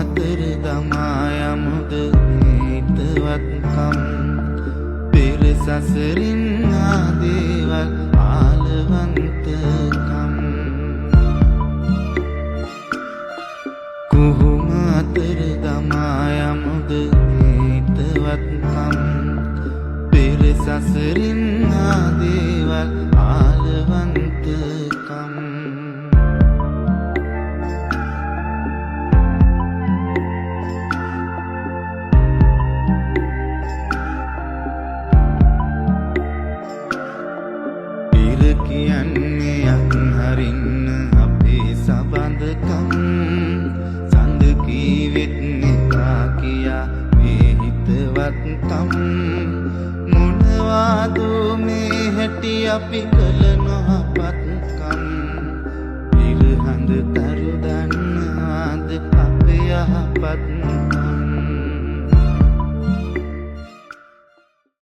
අතර දමා යමුද හිතවත්කම් පෙර සසරින් ආදේවල් ආලවන්තකම් කොහොම අතර දමා යමුද හිතවත්කම් පෙර සසරින් ආදේවල් ආලවන්තකම් කියන්නේ අත්හරින්න අපේ සබඳකම් සඳ කීවෙත් නෙතා කියා මේ හිතවත්කම් මොනවාදෝ මේ හැටි අපි කළ නොහපත්කම් පිරහඳ තරු දන්නාද අපේ යහපත්කම්